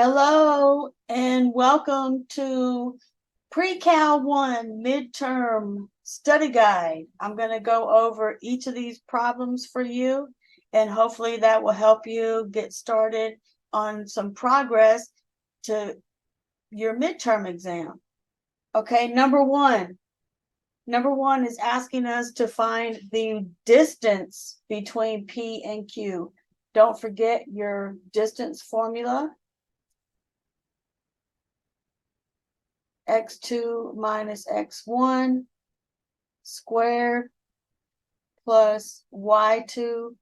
Hello and welcome to PreCal 1 Midterm Study Guide. I'm going to go over each of these problems for you, and hopefully that will help you get started on some progress to your midterm exam. Okay, number one. Number one is asking us to find the distance between P and Q. Don't forget your distance formula. X2 minus x1 squared plus y2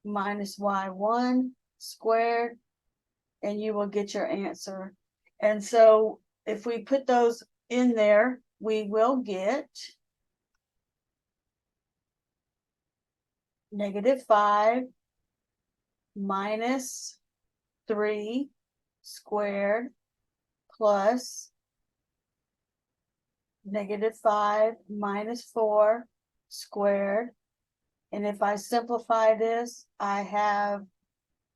minus y1 squared, and you will get your answer. And so if we put those in there, we will get -5 minus 3 squared plus -5 minus 4 squared. And if I simplify this, I have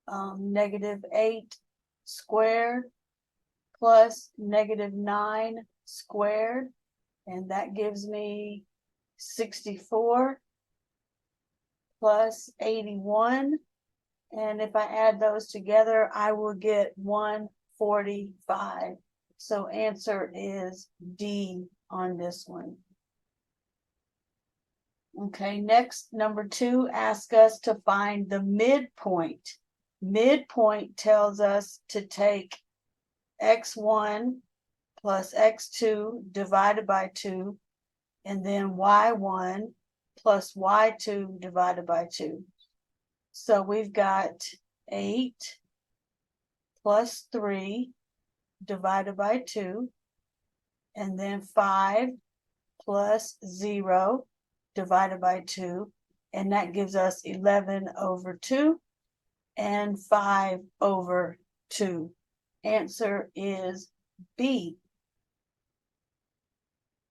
-8 squared plus -9 squared, and that gives me 64 plus 81. And if I add those together, I will get 145. So answer is D on this one. Okay, next, number 2 asks us to find the midpoint. Midpoint tells us to take x1 plus x2 divided by 2, and then y1 plus y2 divided by 2. So we've got 8 plus 3 divided by 2, and then 5 plus 0 divided by 2, and that gives us 11 over 2 and 5 over 2. Answer is B.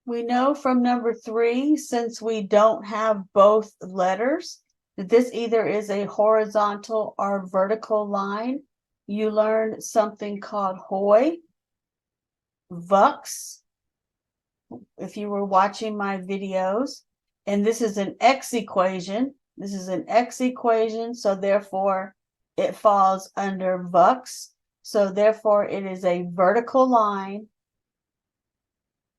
We know from number 3, since we don't have both letters, that this either is a horizontal or vertical line. You learned something called Hoy, Vux, if you were watching my videos. And this is an X equation. This is an X equation, so therefore it falls under Vux. So therefore it is a vertical line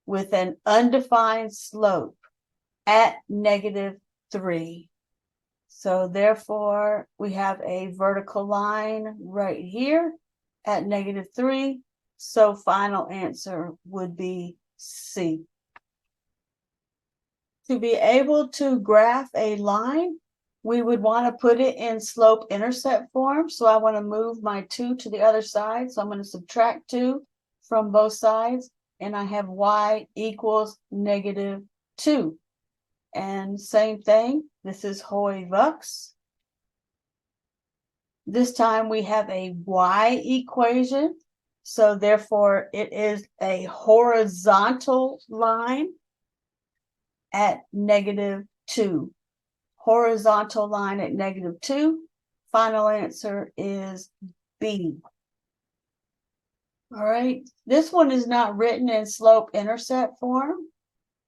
with an undefined slope at -3. So therefore we have a vertical line right here at -3. So final answer would be C. To be able to graph a line, we would want to put it in slope-intercept form. So I want to move my 2 to the other side. So I'm going to subtract 2 from both sides, and I have y equals -2. And same thing, this is Hoy-Vux. This time we have a y equation. So therefore it is a horizontal line at -2. Horizontal line at -2. Final answer is B. All right, this one is not written in slope-intercept form.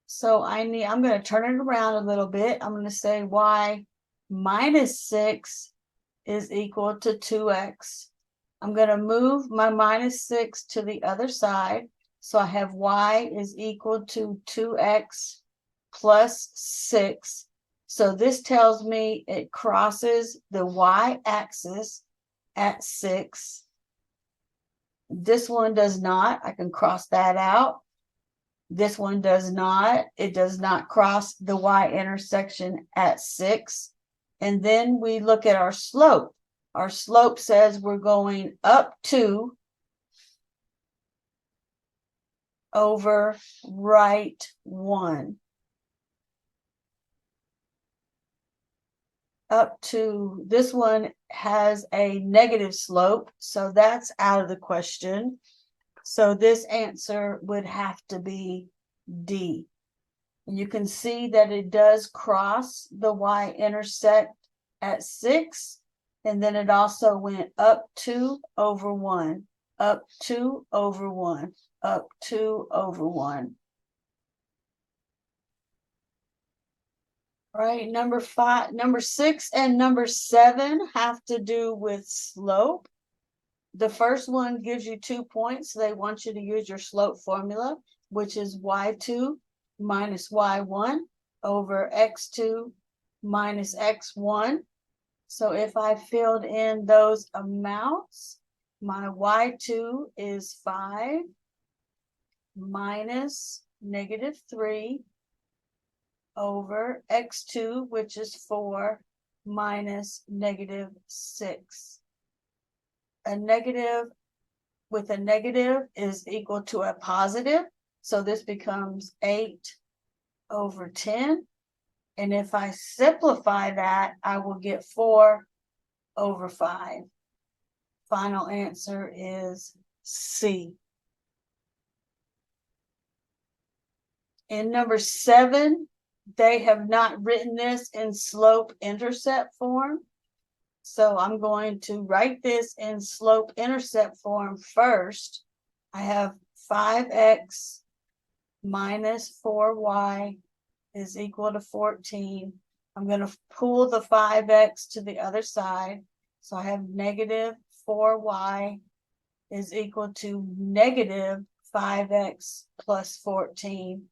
So I'm going to turn it around a little bit. I'm going to say y minus 6 is equal to 2x. I'm going to move my -6 to the other side. So I have y is equal to 2x plus 6. So this tells me it crosses the y-axis at 6. This one does not. I can cross that out. This one does not. It does not cross the y-intersection at 6. And then we look at our slope. Our slope says we're going up 2 over right 1. Up to, this one has a negative slope, so that's out of the question. So this answer would have to be D. And you can see that it does cross the y-intersect at 6, and then it also went up 2 over 1. up 2 over 1, up 2 over 1. Right, number 6 and number 7 have to do with slope. The first one gives you 2 points. So they want you to use your slope formula, which is y2 minus y1 over x2 minus x1. So if I filled in those amounts, my y2 is 5 minus negative 3 over x2, which is 4 minus negative 6. A negative with a negative is equal to a positive. So this becomes 8 over 10. And if I simplify that, I will get 4 over 5. Final answer is C. In number 7, they have not written this in slope-intercept form. So I'm going to write this in slope-intercept form first. I have 5x minus 4y is equal to 14. I'm going to pull the 5x to the other side. So I have negative 4y is equal to negative 5x plus 14.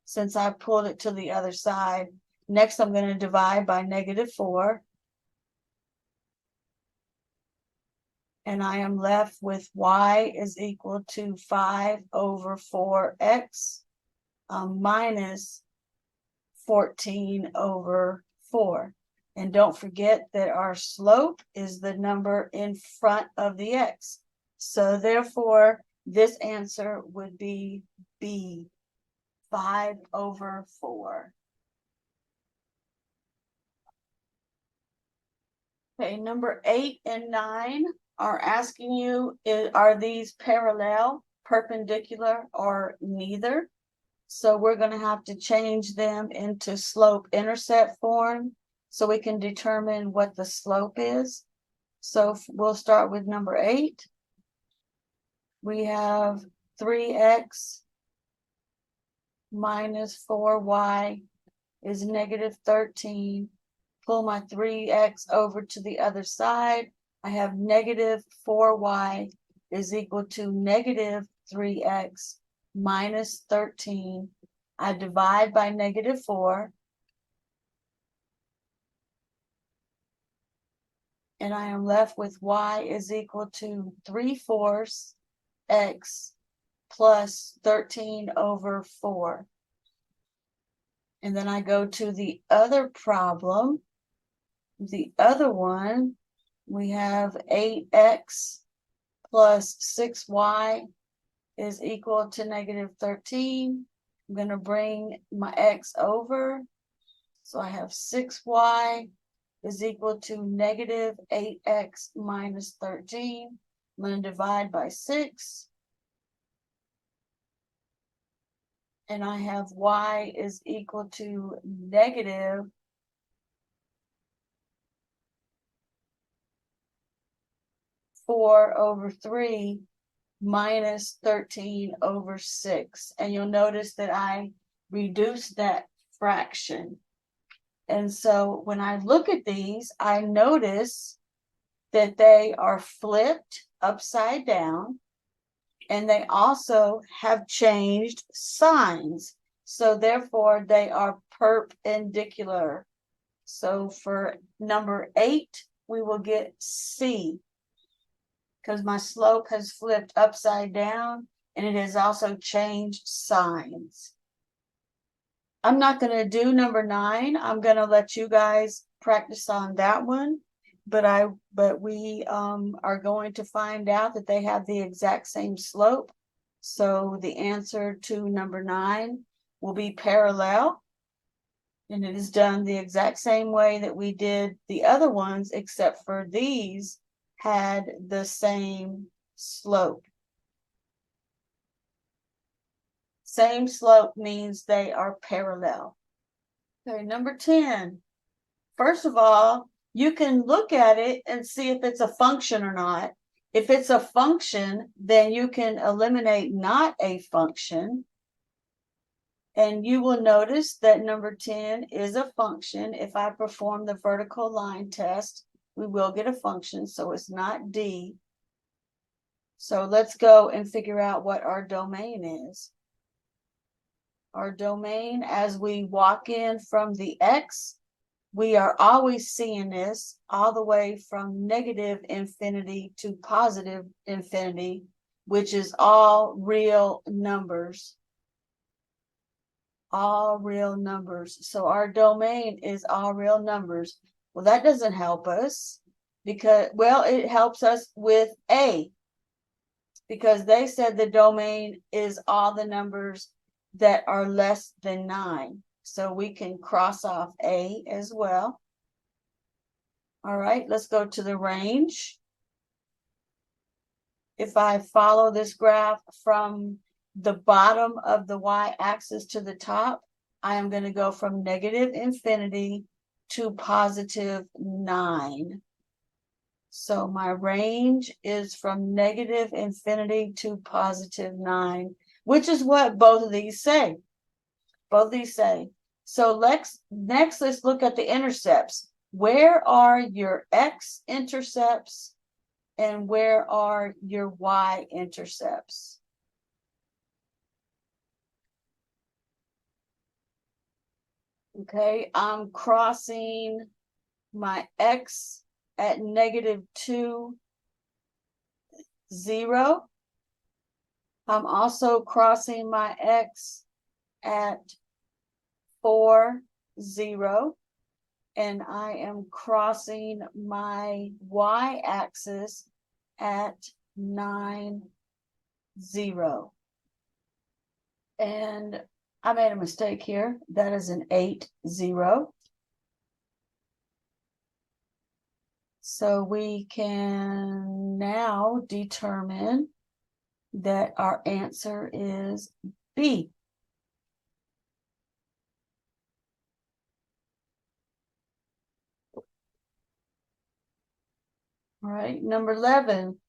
Since I pulled it to the other side, next I'm going to divide by negative 4. And I am left with y is equal to 5 over 4x minus 14 over 4. And don't forget that our slope is the number in front of the x. So therefore, this answer would be B, 5 over 4. Okay, number 8 and 9 are asking you, are these parallel, perpendicular, or neither? So we're going to have to change them into slope-intercept form so we can determine what the slope is. So we'll start with number 8. We have 3x minus 4y is negative 13. Pull my 3x over to the other side. I have negative 4y is equal to negative 3x minus 13. I divide by negative 4. And I am left with y is equal to 3/4 x plus 13 over 4. And then I go to the other problem. The other one, we have 8x plus 6y is equal to negative 13. I'm going to bring my x over. So I have 6y is equal to negative 8x minus 13. I'm going to divide by 6. And I have y is equal to negative 4 over 3 minus 13 over 6. And you'll notice that I reduced that fraction. And so when I look at these, I notice that they are flipped upside down, and they also have changed signs. So therefore, they are perpendicular. So for number 8, we will get C, because my slope has flipped upside down and it has also changed signs. I'm not going to do number 9. I'm going to let you guys practice on that one. But we are going to find out that they have the exact same slope. So the answer to number 9 will be parallel. And it is done the exact same way that we did the other ones, except for these had the same slope. Same slope means they are parallel. Okay, number 10. First of all, you can look at it and see if it's a function or not. If it's a function, then you can eliminate not a function. And you will notice that number 10 is a function. If I perform the vertical line test, we will get a function, so it's not D. So let's go and figure out what our domain is. Our domain, as we walk in from the X, we are always seeing this all the way from negative infinity to positive infinity, which is all real numbers. All real numbers. So our domain is all real numbers. Well, that doesn't help us because, well, it helps us with A, because they said the domain is all the numbers that are less than 9. So we can cross off A as well. All right, let's go to the range. If I follow this graph from the bottom of the y-axis to the top, I am going to go from negative infinity to positive 9. So my range is from negative infinity to positive 9, which is what both of these say. Both of these say. So next, let's look at the intercepts. Where are your x-intercepts and where are your y-intercepts? Okay, I'm crossing my x at -2, 0. I'm also crossing my x at 4, 0. And I am crossing my y-axis at 9, 0. And I made a mistake here. That is an 8, 0. So we can now determine that our answer is B. All right, number 11.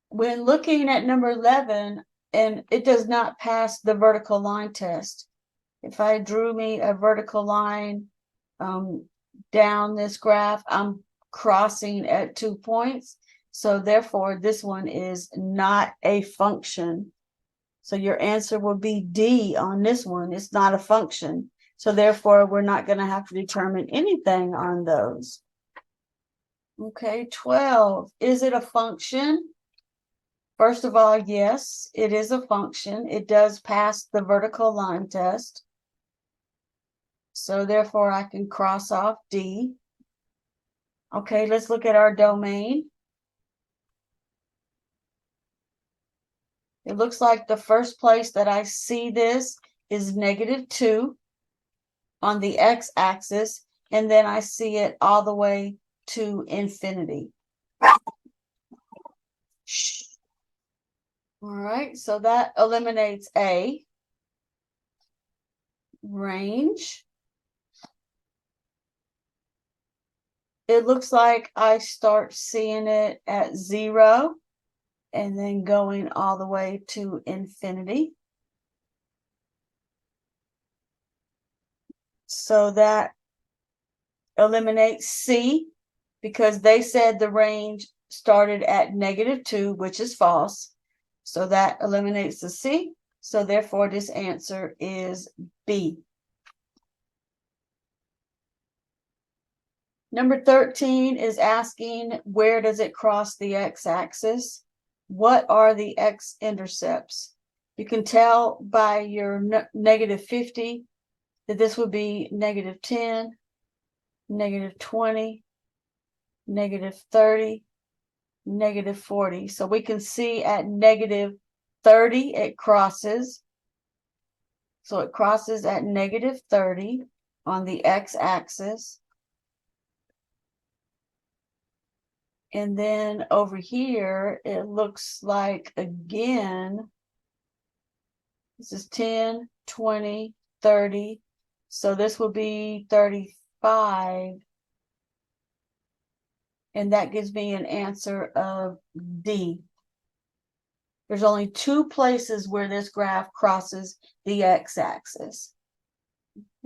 When looking at number 11, and it does not pass the vertical line test. If I drew me a vertical line down this graph, I'm crossing at 2 points. So therefore, this one is not a function. So your answer will be D on this one. It's not a function. So therefore, we're not going to have to determine anything on those. Okay, 12. Is it a function? First of all, yes, it is a function. It does pass the vertical line test. So therefore, I can cross off D. Okay, let's look at our domain. It looks like the first place that I see this is -2 on the x-axis, and then I see it all the way to infinity. All right, so that eliminates A. Range. It looks like I start seeing it at 0 and then going all the way to infinity. So that eliminates C, because they said the range started at -2, which is false. So that eliminates the C. So therefore, this answer is B. Number 13 is asking, where does it cross the x-axis? What are the x-intercepts? You can tell by your -50 that this would be -10, -20, -30, -40. So we can see at -30 it crosses. So it crosses at -30 on the x-axis. And then over here, it looks like, again, this is 10, 20, 30. So this will be 35. And that gives me an answer of D. There's only 2 places where this graph crosses the x-axis.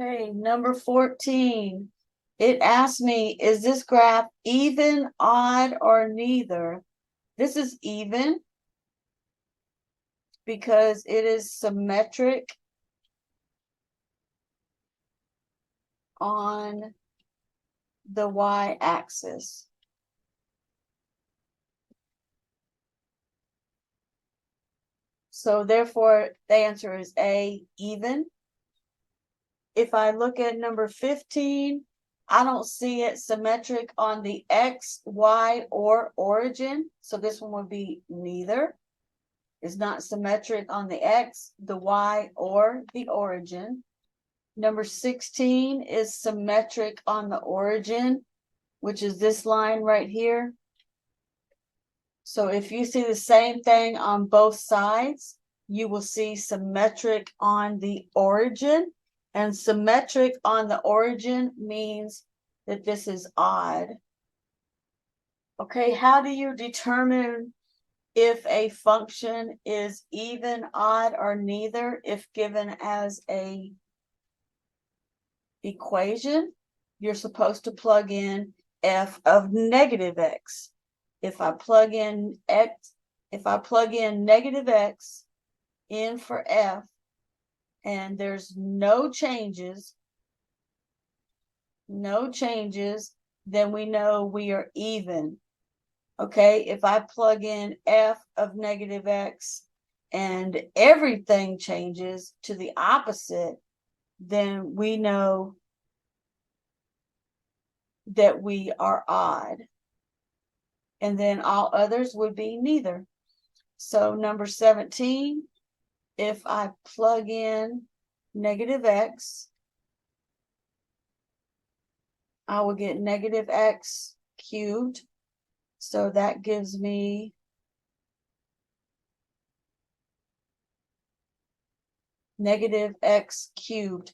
Okay, number 14. It asks me, is this graph even, odd, or neither? This is even because it is symmetric on the y-axis. So therefore, the answer is A, even. If I look at number 15, I don't see it symmetric on the X, Y, or origin. So this one would be neither. It's not symmetric on the X, the Y, or the origin. Number 16 is symmetric on the origin, which is this line right here. So if you see the same thing on both sides, you will see symmetric on the origin. And symmetric on the origin means that this is odd. Okay, how do you determine if a function is even, odd, or neither if given as a equation? You're supposed to plug in f of negative x. If I plug in negative x in for f, and there's no changes, then we know we are even. Okay, if I plug in f of negative x and everything changes to the opposite, then we know that we are odd. And then all others would be neither. So number 17, if I plug in negative x, I will get negative x cubed. So that gives me negative x cubed.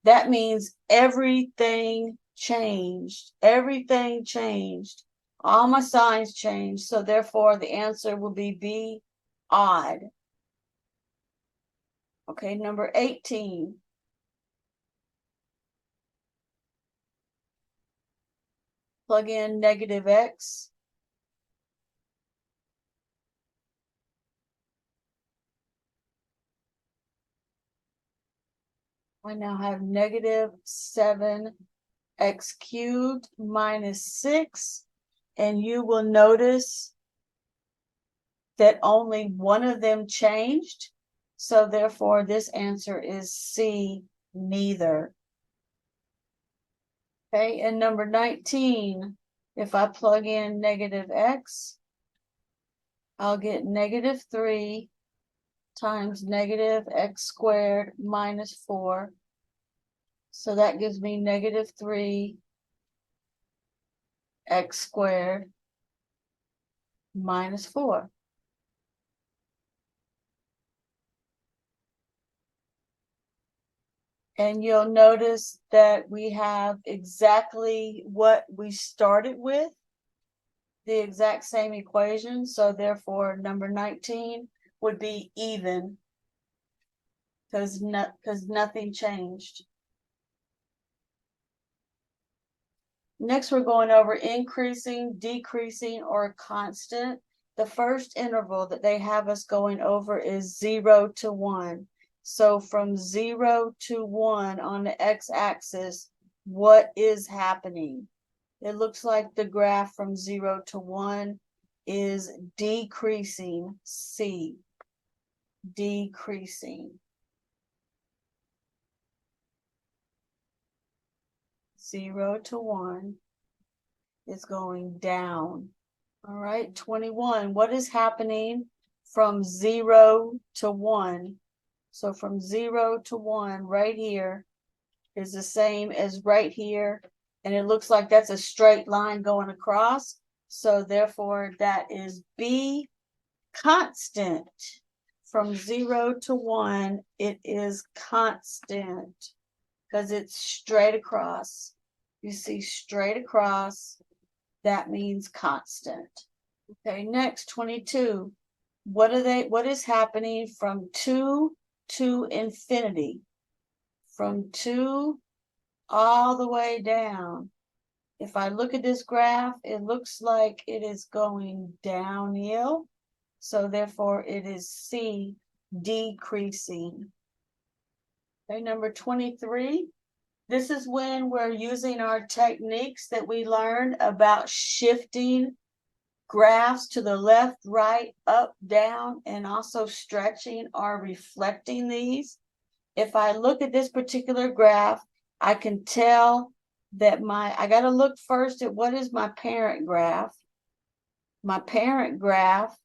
That means everything changed. Everything changed. All my signs changed. So therefore, the answer will be B, odd. Okay, number 18. Plug in negative x. I now have negative 7x cubed minus 6. And you will notice that only one of them changed. So therefore, this answer is C, neither. Okay, and number 19, if I plug in negative x, I'll get negative 3 times negative x squared minus 4. So that gives me negative 3 x squared minus 4. And you'll notice that we have exactly what we started with, the exact same equation. So therefore, number 19 would be even, because nothing changed. Next, we're going over increasing, decreasing, or constant. The first interval that they have us going over is 0 to 1. So from 0 to 1 on the x-axis, what is happening? It looks like the graph from 0 to 1 is decreasing, C, decreasing. 0 to 1 is going down. All right, 21. What is happening from 0 to 1? So from 0 to 1 right here is the same as right here. And it looks like that's a straight line going across. So therefore, that is B, constant. From 0 to 1, it is constant because it's straight across. You see straight across, That means constant. Okay, next 22. What is happening from 2 to infinity? From 2 all the way down. If I look at this graph, it looks like it is going downhill. So therefore it is C, decreasing. Okay, number 23. This is when we're using our techniques that we learned about shifting graphs to the left, right, up, down, and also stretching or reflecting these. If I look at this particular graph, I can tell that I got to look first at what is my parent graph. My parent graph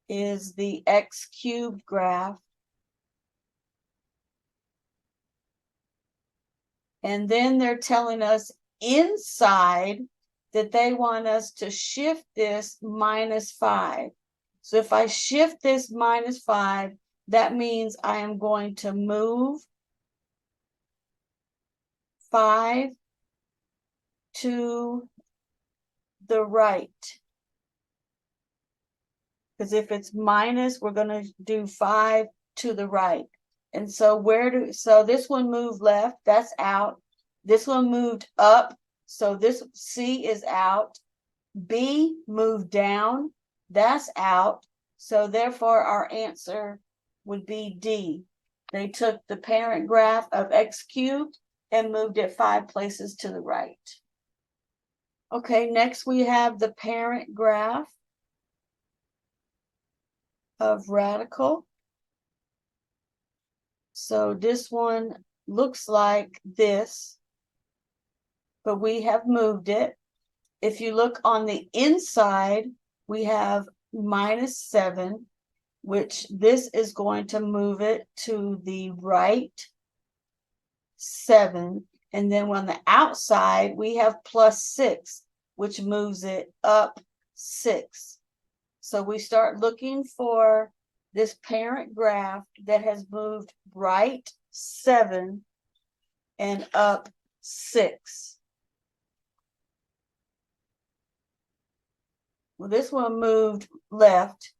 is the x cubed graph. And then they're telling us inside that they want us to shift this -5. So if I shift this -5, that means I am going to move 5 to the right. Because if it's minus, we're going to do 5 to the right. And so so this one moved left, that's out. This one moved up, so this C is out. B moved down, that's out. So therefore our answer would be D. They took the parent graph of x cubed and moved it 5 places to the right. Okay, next we have the parent graph of radical. So this one looks like this, but we have moved it. If you look on the inside, we have -7, which this is going to move it to the right 7. And then on the outside, we have +6, which moves it up 6. So we start looking for this parent graph that has moved right 7 and up 6. Well, this one moved left.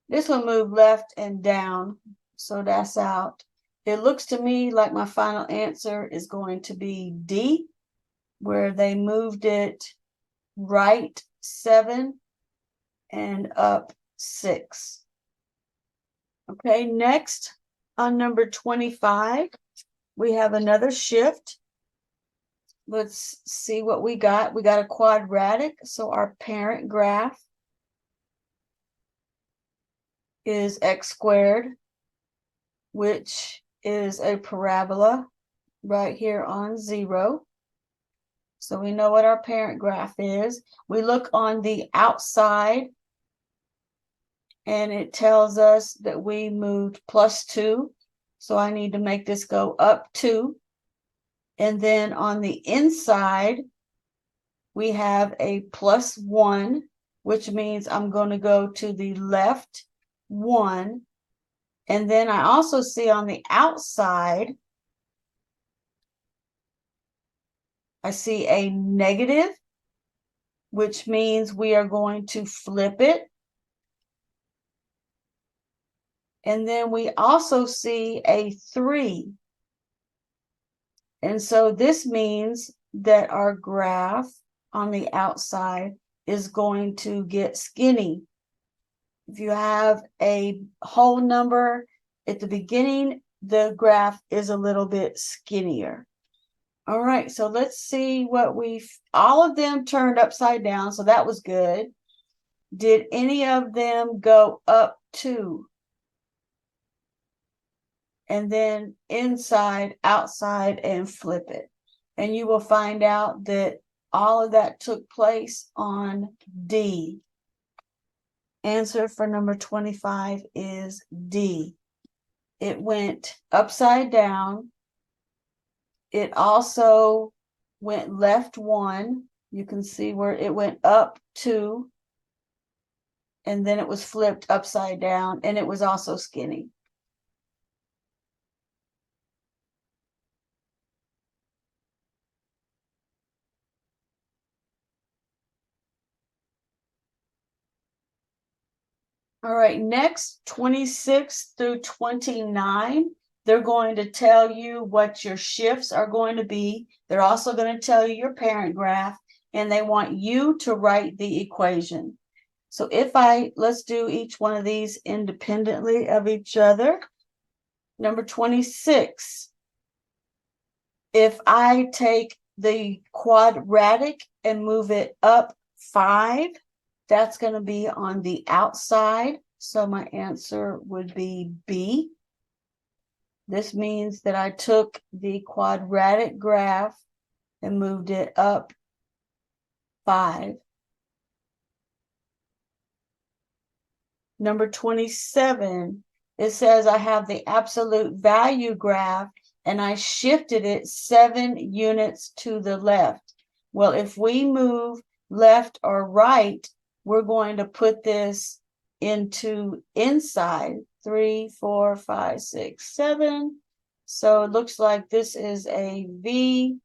This one moved left and down, so that's out. It looks to me like my final answer is going to be D, where they moved it right 7 and up 6. Okay, next on number 25, we have another shift. Let's see what we got. We got a quadratic, so our parent graph is x squared, which is a parabola right here on 0. So we know what our parent graph is. We look on the outside, and it tells us that we moved +2. So I need to make this go up 2. And then on the inside, we have a +1, which means I'm going to go to the left 1. And then I also see on the outside, I see a negative, which means we are going to flip it. And then we also see a 3. And so this means that our graph on the outside is going to get skinny. If you have a whole number at the beginning, the graph is a little bit skinnier. All right, so let's see what all of them turned upside down, so that was good. Did any of them go up 2? And then inside, outside, and flip it. And you will find out that all of that took place on D. Answer for number 25 is D. It went upside down. It also went left 1. You can see where it went up 2. And then it was flipped upside down, and it was also skinny. All right, next 26 through 29, they're going to tell you what your shifts are going to be. They're also going to tell you your parent graph, and they want you to write the equation. So let's do each one of these independently of each other. Number 26, if I take the quadratic and move it up 5, that's going to be on the outside. So my answer would be B. This means that I took the quadratic graph and moved it up 5. Number 27, it says I have the absolute value graph and I shifted it 7 units to the left. Well, if we move left or right, we're going to put this into inside 3, 4, 5, 6, 7. So it looks like this is a V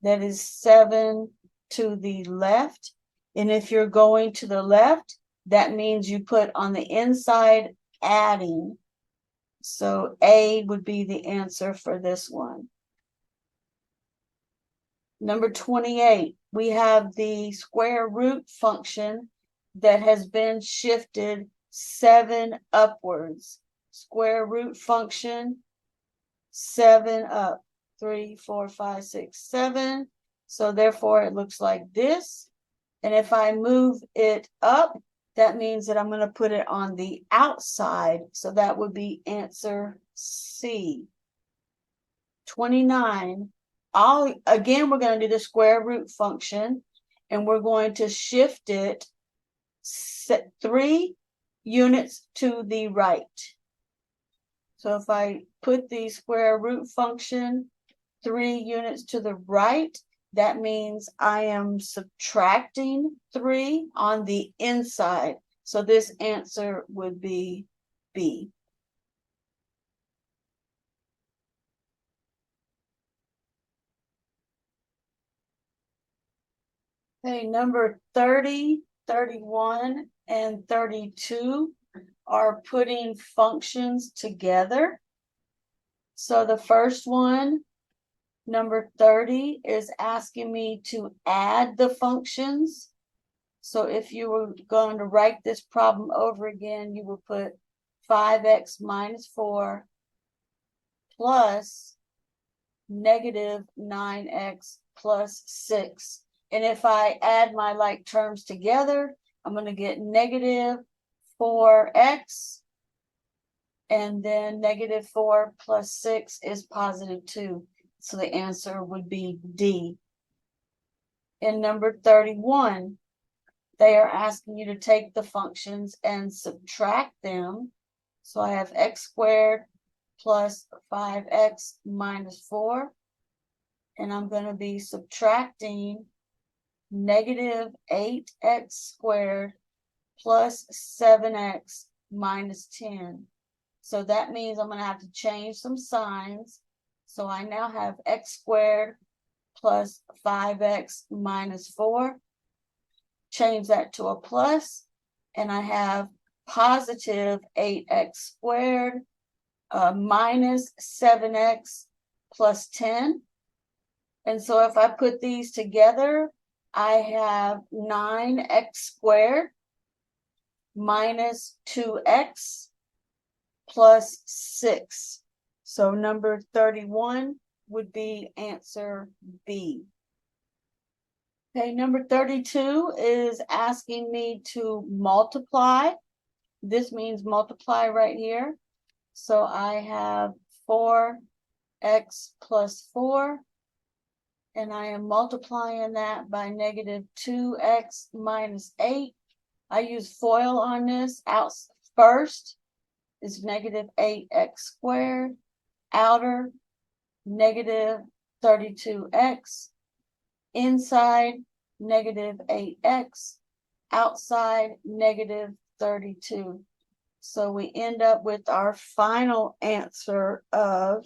that is 7 to the left. And if you're going to the left, that means you put on the inside adding. So A would be the answer for this one. Number 28, we have the square root function that has been shifted 7 upwards. Square root function, 7 up. 3, 4, 5, 6, 7. So therefore it looks like this. And if I move it up, that means that I'm going to put it on the outside. So that would be answer C. 29. Again, we're going to do the square root function, and we're going to shift it 3 units to the right. So if I put the square root function 3 units to the right, that means I am subtracting 3 on the inside. So this answer would be B. Okay, number 30, 31, and 32 are putting functions together. So the first one, number 30, is asking me to add the functions. So if you were going to write this problem over again, you would put 5x minus 4 plus negative 9x plus 6. And if I add my like terms together, I'm going to get negative 4x, and then negative 4 plus 6 is positive 2. So the answer would be D. In number 31, they are asking you to take the functions and subtract them. So I have x squared plus 5x minus 4. And I'm going to be subtracting negative 8x squared plus 7x minus 10. So that means I'm going to have to change some signs. So I now have x squared plus 5x minus 4. Change that to a plus, and I have positive 8x squared minus 7x plus 10. And so if I put these together, I have 9x squared minus 2x plus 6. So number 31 would be answer B. Okay, number 32 is asking me to multiply. This means multiply right here. So I have 4x plus 4, and I am multiplying that by negative 2x minus 8. I use FOIL on this. Out first is negative 8x squared. Outer, negative 32x. Inside, negative 8x. Outside, negative 32. So we end up with our final answer of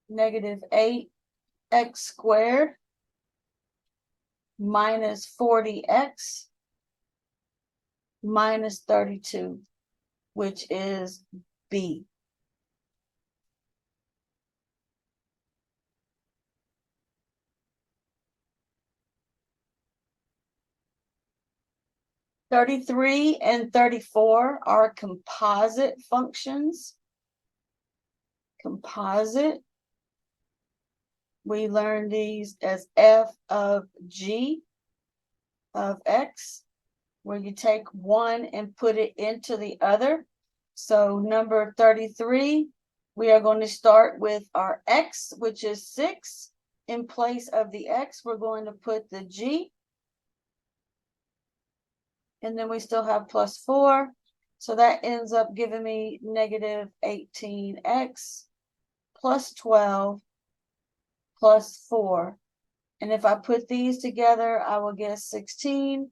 negative 8x squared minus 40x minus 32, which is B. (33) and 34 are composite functions. Composite. We learned these as f of g of x, where you take one and put it into the other. So number 33, we are going to start with our x, which is 6. In place of the x, we're going to put the g. And then we still have plus 4. So that ends up giving me negative 18x plus 12 plus 4. And if I put these together, I will get 16.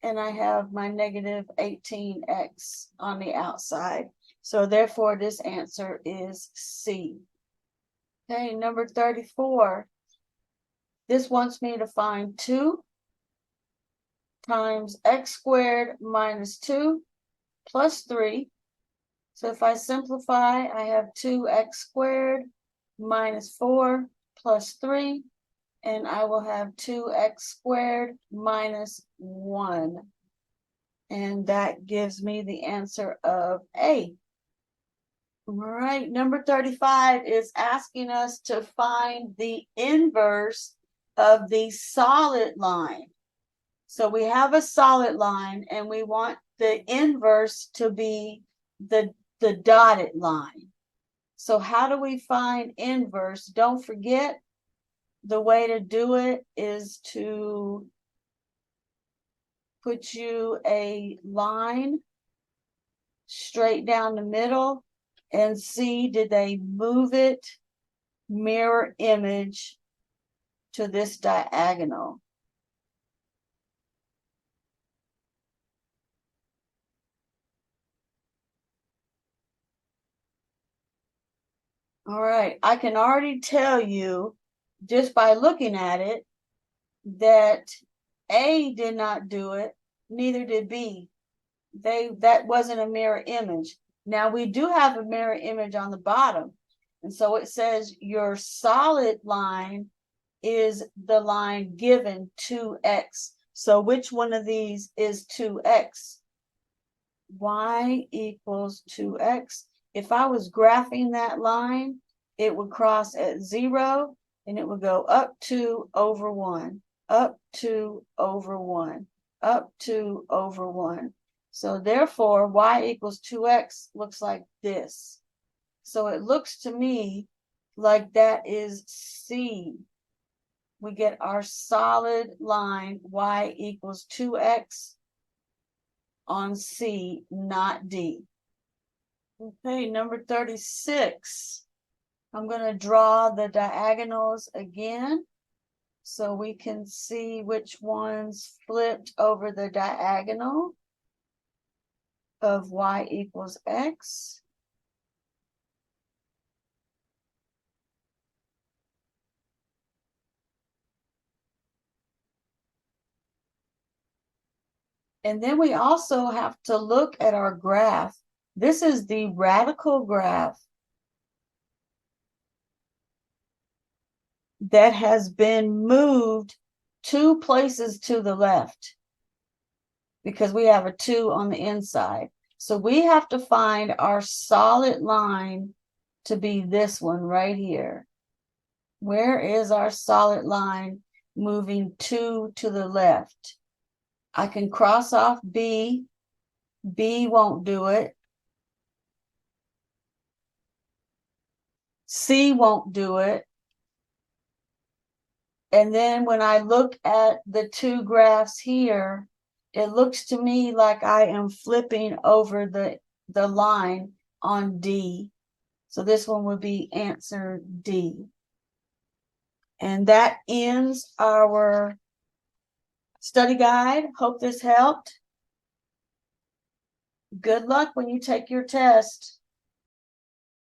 And I have my negative 18x on the outside. So therefore, this answer is C. Okay, number 34. This wants me to find 2 times x squared minus 2 plus 3. So if I simplify, I have 2x squared minus 4 plus 3. And I will have 2x squared minus 1. And that gives me the answer of A. All right, number 35 is asking us to find the inverse of the solid line. So we have a solid line and we want the inverse to be the dotted line. So how do we find inverse? Don't forget, the way to do it is to put you a line straight down the middle and see, did they move it mirror image to this diagonal? All right, I can already tell you just by looking at it that A did not do it, neither did B. That wasn't a mirror image. Now we do have a mirror image on the bottom. And so it says your solid line is the line given 2x. So which one of these is 2x? Y equals 2x. If I was graphing that line, it would cross at 0 and it would go up 2 over 1, up 2 over 1, up 2 over 1. So therefore, y equals 2x looks like this. So it looks to me like that is C. We get our solid line, y equals 2x on C, not D. Okay, number 36. I'm going to draw the diagonals again so we can see which ones flipped over the diagonal of y equals x. And then we also have to look at our graph. This is the radical graph that has been moved 2 places to the left because we have a 2 on the inside. So we have to find our solid line to be this one right here. Where is our solid line moving 2 to the left? I can cross off B. B won't do it. C won't do it. And then when I look at the 2 graphs here, it looks to me like I am flipping over the line on D. So this one would be answer D. And that ends our study guide. Hope this helped. Good luck when you take your test.